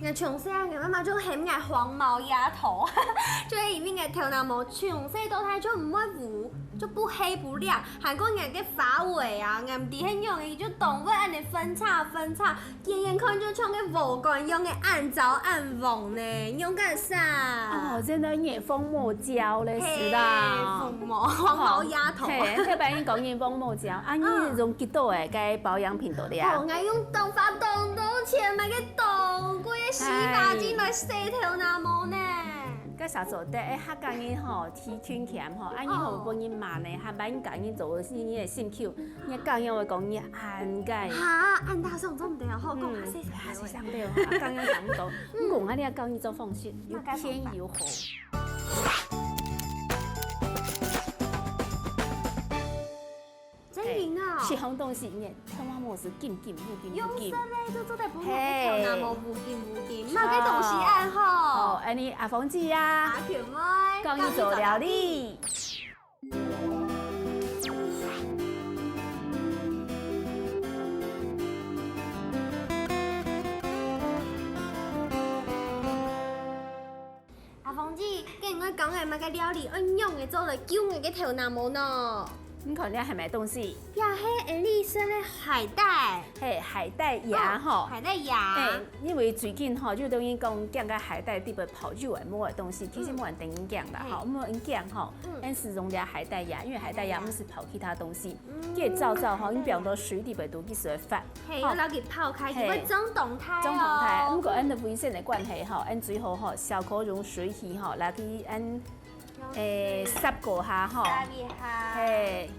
人从细汉嘅妈妈就嫌我黄毛丫头，就係因為頭腦毛從細到大就唔會糊，就不黑不亮。韓國人嘅髮尾啊，人哋很容易就動物按你分叉，眼眼看就像個無管用嘅按爪按網呢，用幹啥？哦，真的也蜂膜膠咧，是啦。黃毛丫頭。嘿，要不然你講嘢蜂膜膠，啊，你用幾多誒個保養品度咧？我愛用動髮動到錢買個動貴嘅洗髮精來洗頭腦毛呢。個啥做得？誒，客家人吼提圈鉗吼，啊，你吼幫你罵呢，下擺你講你做是你嘅辛苦，你講嘢會講你按解。嚇，按大上做唔對啊，好講下細上對，講嘢講唔到，唔講啊，你講你做放心，又偏又好。是紅東西呢，頭毛毛是緊緊用色咧就做得不錯，頭腦毛糊緊，冇嘅東西按好。哦，安尼阿鳳姐啊，阿權妹，教你做料理。阿鳳姐，跟我講嘅乜嘅料理，我用嘅做嚟救我嘅頭腦毛呢？你看你係咩東西？呀，係綠色嘅海帶，係海帶芽吼。海帶芽。因為最近吼就等於講講個海帶特別跑肉誒冇嘅東西，其實冇人等你講啦，吼，冇人講吼，但是用啲海帶芽，因為海帶芽唔是跑其他東西，佢照吼，你變到水裡邊都幾時會發。係，我攞佢泡開，佢會裝動態。裝動態，不過按的危險嘅關係吼，按最後吼小可用水去吼，來去按。濕過下吼，嘿，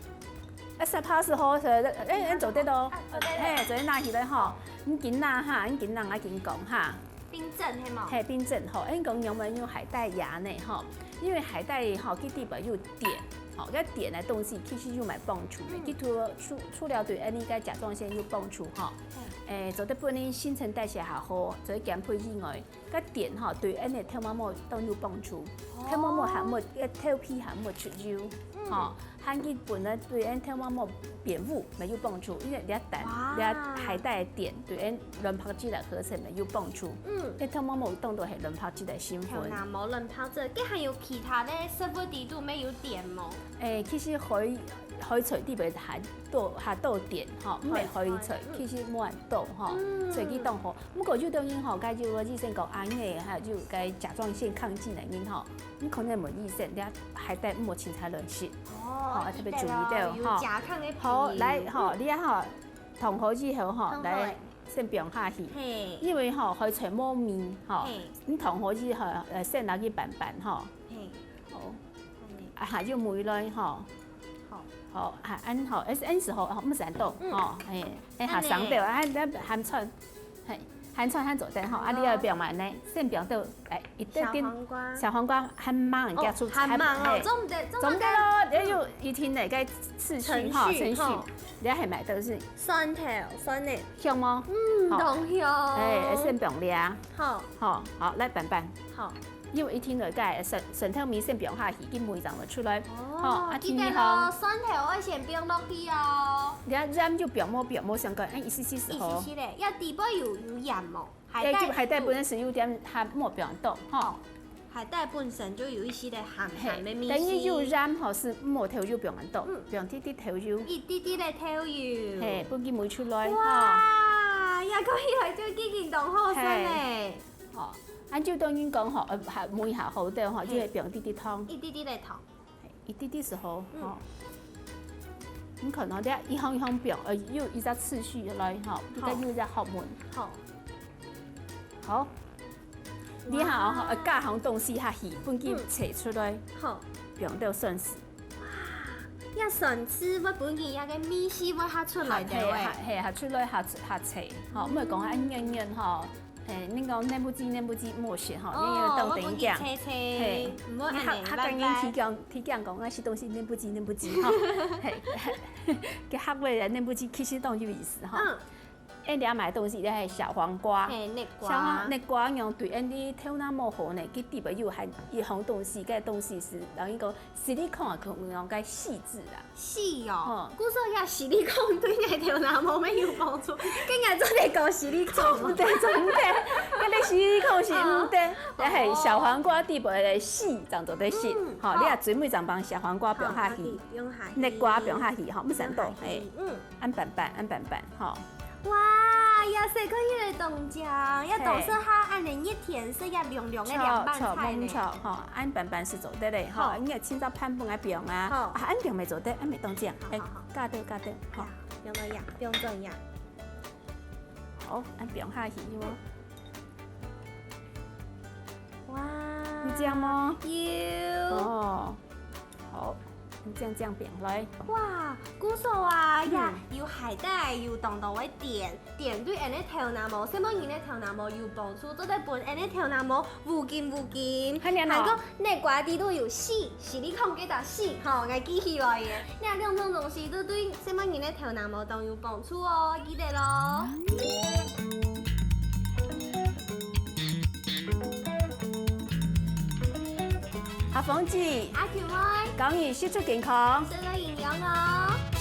濕下時候做得咯，嘿，做得拿起來吼，你緊拿哈，你緊拿啊緊講哈，冰鎮係冇？嘿，冰鎮吼，你講有冇用海帶芽呢？吼，因為海帶吼佢地邊有碘，吼，個碘嘅東西其實有蠻幫助嘅，佢除了對你個甲狀腺有幫助吼。做得本身新陳代謝下好，做得減肥以外，個碘吼對你頭毛毛都有幫助。頭毛毛還冇個頭皮還冇出油，吼，還佢本來對你頭毛毛變污沒有幫助，因為你海帶碘對你卵泡質來合成沒有幫助。你頭毛毛當到係卵泡質來成分。頭毛卵泡質，佢還有其他的攝入地度沒有碘嗎？其實海菜啲咪下多碘吼，唔係海菜，其實冇人多吼，所以佢當好。不過就當然吼，介就醫生講安嘅，還有就介甲狀腺抗劑能因吼，你可能冇醫生，你海帶唔好凊彩亂食，吼，特別注意到吼。好，來吼，你啊吼，燙好之後吼，來先冰下去，因為吼海菜冇面吼，你燙好之後先拿去拌拌吼，好，啊下要梅來吼。好，按好，按時候唔成到，哦，按下上到，按鹹菜，係鹹菜做得好，啊你要表埋呢，先表到一點點小黃瓜，很慢人家出，很慢哦，做唔得咯，你要一天嚟個次序哈，程序，你係咪都是蒜頭、蒜泥，香嗎？當香，先表咧，好，好，來拌拌，好。因為一天嚟個順頭面先表下去，啲梅就會出來。哦，記得咯，蒜頭要先表落去哦。你染就表冇相干，一絲絲時候。一絲絲咧，要底部有鹽冇？海帶本身是有點含冇表到，吼。海帶本身就有一些嘅鹹嘅味道。等於就染吼是冇頭油表到，表啲啲頭油。一啲啲嘅頭油。嘿，不見梅出來。哇，也可以嚟做幾件動好身咧。哦。按照當然講吼，梅下好啲吼，就係表啲啲湯。一啲啲嘅湯。一啲啲時候，吼。你可能啲一項表，要依個次序來吼，依個要個學問。好。你下加項東西下去，本件切出來，好，表到順時。哇，一順時我本件一個米絲我下出來嘅喂，係下出來下切，吼，唔係講下硬吼。你講嫩不雞冇學吼，你要當定講，係，唔好按你客家人提講講那些東西嫩不雞吼，係，嘅客話嫩不雞其實當有意思吼。因了买东西咧系小黄瓜。嘿，内小瓜，黄瓜用对因啲头那么好呢，佢地不有还一行东西，个东西是然后一个实力控啊，可能该细致啦。是哦哦，古说呀，实力控对眼头那冇咩有帮助，今日做你讲实力控，唔对，唔对，嗰啲实力控是唔对，咧系小黄瓜地不咧细，长做得细。吼，你啊专门长帮小黄瓜不用下去，不用下去，内瓜不用下去，吼，唔想动，嘿，嗯。按板板，按板板，吼。哇，也是可以的冻酱，也都是它按人一甜色也凉凉的凉拌菜呢。错，吼，按板板是做得嘞，吼，应该清早pan饭来冰啊，好啊，按冰没做得，按没冻酱，哎好，加得，吼，用了呀，不用这样。好，按冰下去哟。哇，你这样吗？有。哦，好，你这样冰来。哇，古手啊呀，有海带，有冻冻的点对人的头脑毛，什么人的头脑毛有帮助，都在帮人的头脑毛无筋。看见还讲内瓜底都有细，是你控给它细，吼，我记起来的。那两种东西都对什么人的头脑毛都有帮助哦，记得咯。阿凤姐，阿喬妹，講完食出健康。食咗營養哦。